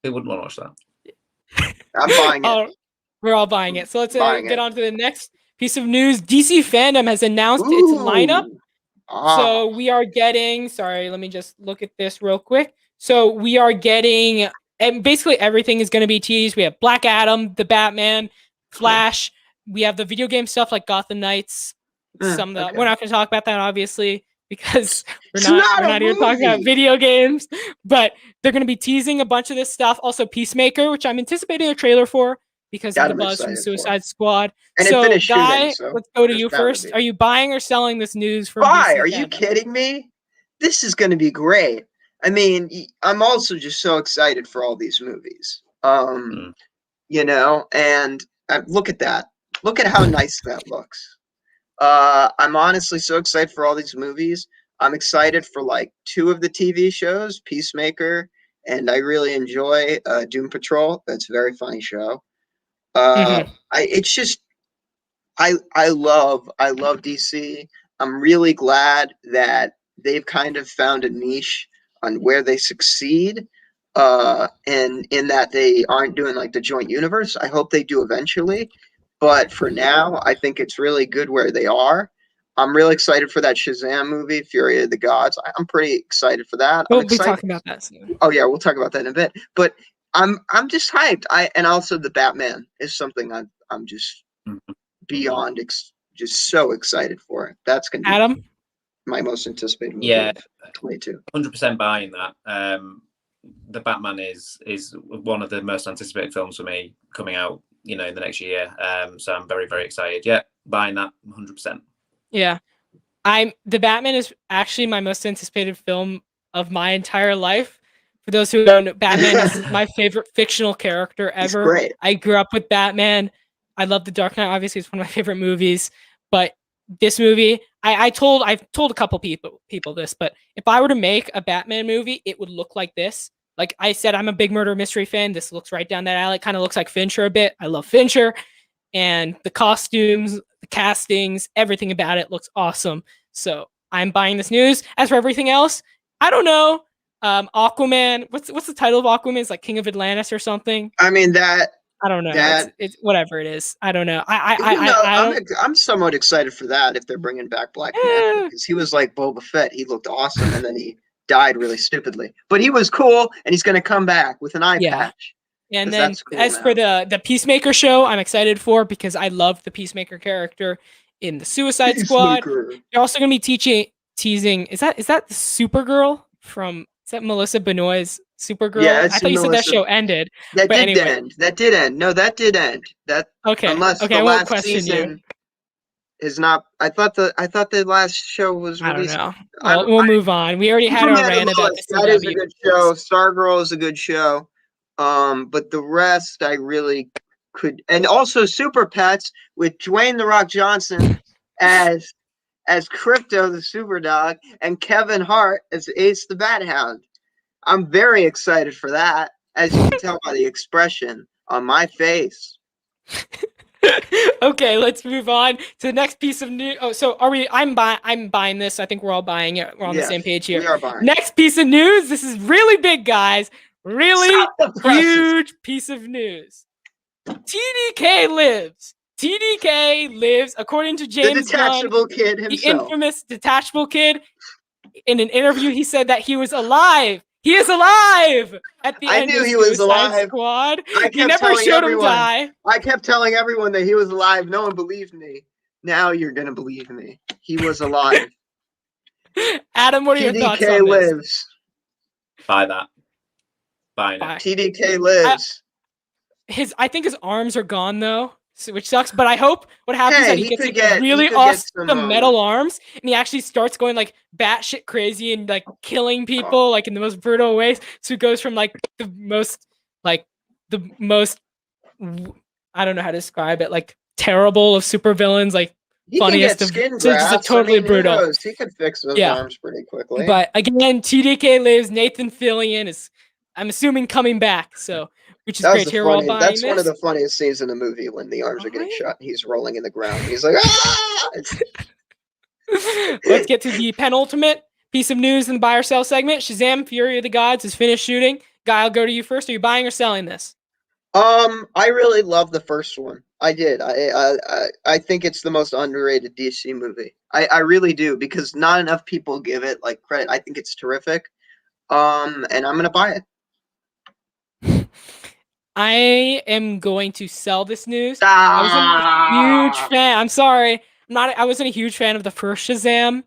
to watch that? I'm buying it. We're all buying it. So let's get on to the next piece of news. DC Fandom has announced its lineup. So we are getting. Sorry, let me just look at this real quick. So we are getting. And basically everything is going to be teased. We have Black Adam, the Batman, Flash. We have the video game stuff like Gotham Knights. We're not going to talk about that, obviously, because we're not here talking about video games. But they're going to be teasing a bunch of this stuff. Also, Peacemaker, which I'm anticipating a trailer for because of the buzz from Suicide Squad. And so, Guy, let's go to you first. Are you buying or selling this news? Buy? Are you kidding me? This is going to be great. I mean, I'm also just so excited for all these movies. You know, and look at that. Look at how nice that looks. I'm honestly so excited for all these movies. I'm excited for like 2 of the TV shows, Peacemaker, and I really enjoy Doom Patrol. That's a very funny show. I love DC. I'm really glad that they've kind of found a niche where they succeed, and in that they aren't doing like the joint universe. I hope they do eventually, but for now, I think it's really good where they are. I'm really excited for that Shazam movie, Fury of the Gods. I'm pretty excited for that. I'm We'll be excited. talking about that soon. Oh yeah, we'll talk about that in a bit. But I'm just hyped. And also the Batman is something I'm just beyond just so excited for. That's gonna be Adam, my most anticipated movie Yeah, of 22. 100% buying that. The Batman is one of the most anticipated films for me coming out, in the next year. So I'm very, very excited. Yeah, buying that 100%. yeah, the Batman is actually my most anticipated film of my entire life. For those who don't know, Batman is my favorite fictional character ever. He's great. I grew up with Batman. I love The Dark Knight. Obviously, it's one of my favorite movies. But this movie, I've told a couple people this, but if I were to make a Batman movie, it would look like this. Like I said, I'm a big murder mystery fan. This looks right down that alley. Kind of looks like Fincher a bit. I love Fincher, and the costumes, the castings, everything about it looks awesome. So I'm buying this news. As for everything else, I don't know. Aquaman. What's the title of Aquaman? It's like King of Atlantis or something. I mean that. I don't know. It's whatever it is. I don't know. I'm somewhat excited for that if they're bringing back Black Panther, because he was like Boba Fett. He looked awesome, and then he died really stupidly. But he was cool, and he's going to come back with an eye patch. And then cool for the Peacemaker show, I'm excited for, because I love the Peacemaker character in the Suicide Squad. You're also going to be teasing. Is that the Supergirl from? Is that Melissa Benoist's Supergirl? Yeah, I thought you said that show ended. That did end. That did end. No, that did end. Okay. Unless the I won't last season is not. I thought the last show was released. I don't know. We'll move on. We already had our rant about this. That is a good show. Stargirl is a good show. But the rest I really could, and also Super Pets with Dwayne "The Rock" Johnson as Crypto the Super Dog and Kevin Hart as Ace the Bat Hound. I'm very excited for that, as you can tell by the expression on my face. Okay, let's move on to the next piece of news. Oh, so are we? I'm buying this. I think we're all buying it. We're on the same page here. We are buying. Next piece of news. This is really big, guys. Really huge piece of news. TDK lives. TDK lives, according to James Gunn, kid himself. The infamous detachable kid. In an interview, he said that he was alive. He is alive at the end of Suicide Squad. He never showed him die. I kept telling everyone that he was alive. No one believed me. Now you're gonna believe me. He was alive. Adam, what are your thoughts on this? TDK lives. Buy that. Buy it. TDK lives. I think his arms are gone though, which sucks. But I hope what happens is that he gets really awesome metal arms, and he actually starts going like batshit crazy and like killing people like in the most brutal ways. So he goes from like the most I don't know how to describe it, like terrible of supervillains, like funniest of just like totally brutal. He could fix those arms pretty quickly. But again, TDK lives. Nathan Fillion is, I'm assuming, coming back. So. Which is great. Here we're all buying That's one of the funniest scenes in the movie when the arms are getting shot and he's rolling in the ground. He's like, ah! Let's get to the penultimate piece of news in the buy or sell segment. Shazam! Fury of the Gods is finished shooting. Guy, I'll go to you first. Are you buying or selling this? I really love the first one. I did. I think it's the most underrated DC movie. I really do, because not enough people give it like credit. I think it's terrific. And I'm gonna buy it. I am going to sell this news. I wasn't a huge fan. I'm sorry. I wasn't a huge fan of the first Shazam.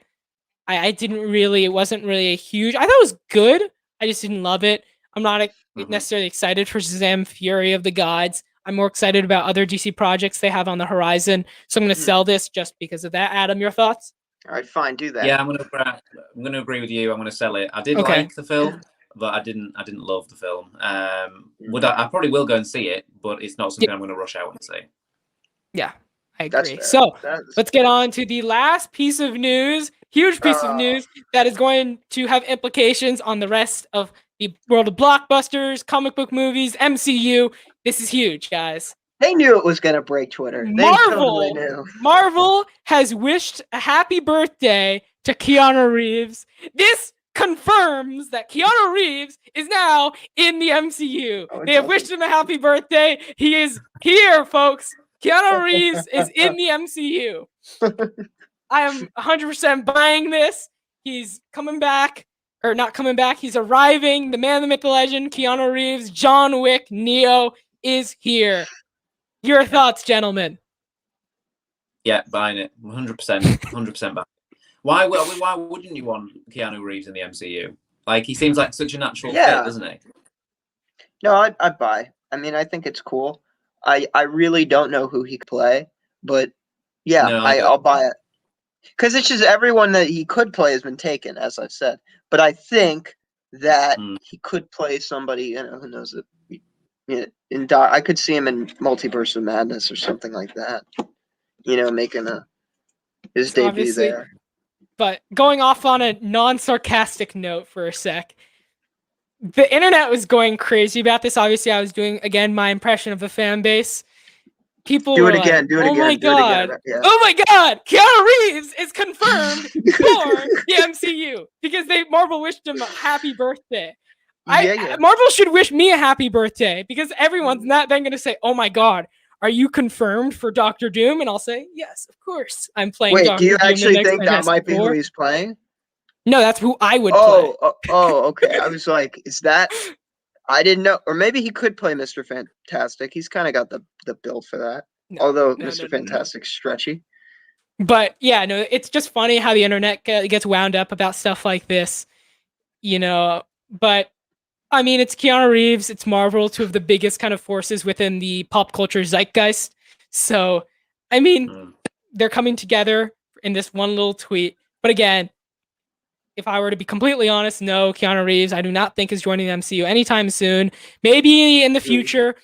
It wasn't really a huge. I thought it was good. I just didn't love it. I'm not necessarily excited for Shazam! Fury of the Gods. I'm more excited about other DC projects they have on the horizon. So I'm going to sell this just because of that. Adam, your thoughts? All right, fine, do that. Yeah, I'm going to agree with you. I'm going to sell it. I did like the film, but I didn't love the film. I probably will go and see it, but it's not something I'm going to rush out and see. Yeah, I agree. So let's get on to the last piece of news, huge piece of news that is going to have implications on the rest of the world of blockbusters, comic book movies, MCU. This is huge, guys. They knew it was going to break Twitter. Marvel has wished a happy birthday to Keanu Reeves. This confirms that Keanu Reeves is now in the MCU. They have wished him a happy birthday. He is here, folks. Keanu Reeves is in the MCU. I am 100% buying this. He's coming back, or not coming back. He's arriving. The man, the myth, the legend, Keanu Reeves, John Wick, Neo is here. Your thoughts, gentlemen? Yeah, buying it. 100%. 100% buying it. Why wouldn't you want Keanu Reeves in the MCU? Like, he seems like such a natural fit, doesn't he? No, I'd buy. I mean, I think it's cool. I really don't know who he could play, but yeah, No, I'll buy it. Because it's just everyone that he could play has been taken, as I've said. But I think that he could play somebody, who knows it. I could see him in Multiverse of Madness or something like that. Making his debut there. But going off on a non-sarcastic note for a sec, the internet was going crazy about this. Obviously, I was doing, again, my impression of the fan base. People do were it again. Oh my god! Keanu Reeves is confirmed for the MCU because Marvel wished him a happy birthday. Marvel should wish me a happy birthday because everyone's not then going to say, "Oh my god, are you confirmed for Doctor Doom?" And I'll say, "Yes, of course, I'm playing." Wait, Dr. do you Doom actually think that might be who he's playing? No, that's who I would play. Okay. I was like, is that? I didn't know, or maybe he could play Mr. Fantastic. He's kind of got the build for that. Although Mr. Fantastic's stretchy. But yeah, no, it's just funny how the internet gets wound up about stuff like this, But I mean, it's Keanu Reeves, it's Marvel, two of the biggest kind of forces within the pop culture zeitgeist. So, I mean, they're coming together in this one little tweet. But again, if I were to be completely honest, no, Keanu Reeves, I do not think is joining the MCU anytime soon. Maybe in the future.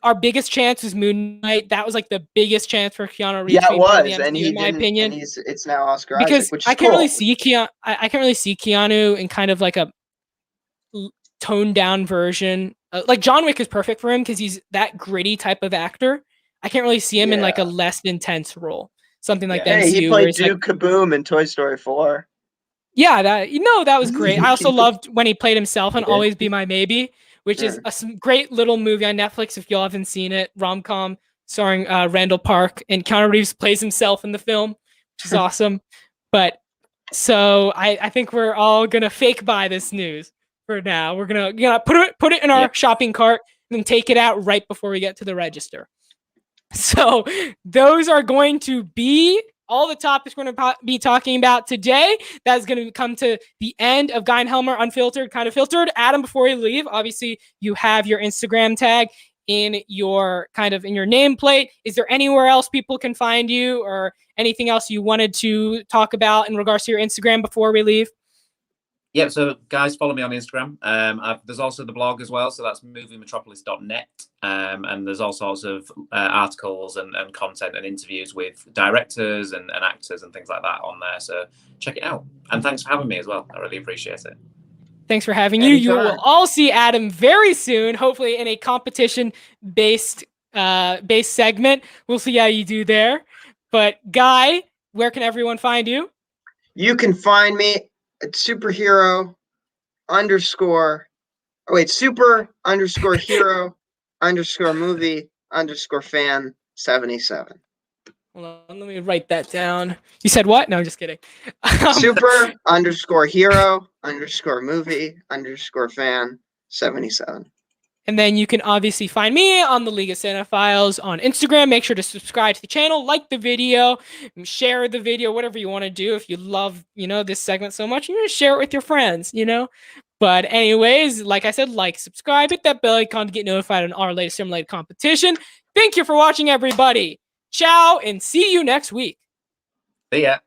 Our biggest chance was Moon Knight. That was like the biggest chance for Keanu Reeves. Yeah, it was, MCU, and in my opinion. And it's now Oscar because Isaac, which is I can't cool. really see Keanu. I can't really see Keanu in kind of like a toned down version. Like John Wick is perfect for him because he's that gritty type of actor. I can't really see him in like a less intense role, something like that. Hey, he played Duke Kaboom in Toy Story 4. Yeah, that was great. I also loved when he played himself in Always Be My Maybe, which is a great little movie on Netflix if y'all haven't seen it. Rom-com starring Randall Park, and Keanu Reeves plays himself in the film, which is awesome. But so I think we're all gonna fake buy this news for now. We're gonna put it in our shopping cart and then take it out right before we get to the register. So those are going to be all the topics we're going to be talking about today. That's going to come to the end of Guy and Helmer Unfiltered, Kind of Filtered. Adam, before you leave, obviously you have your Instagram tag in your nameplate. Is there anywhere else people can find you or anything else you wanted to talk about in regards to your Instagram before we leave? Yeah, so guys, follow me on Instagram. There's also the blog as well, so that's moviemetropolis.net. And there's all sorts of articles and content and interviews with directors and actors and things like that on there. So check it out. And thanks for having me as well. I really appreciate it. Thanks for having you. You will all see Adam very soon, hopefully in a competition-based segment. We'll see how you do there. But Guy, where can everyone find you? You can find me at super _hero _movie _fan 77. Hold on, let me write that down. You said what? No, I'm just kidding. Super _hero _movie _fan 77. And then you can obviously find me on the League of Cinephiles on Instagram. Make sure to subscribe to the channel, like the video, share the video, whatever you want to do. If you love, this segment so much, you share it with your friends, But anyways, like I said, subscribe, hit that bell icon to get notified on our latest simulated competition. Thank you for watching, everybody. Ciao, and see you next week. See ya.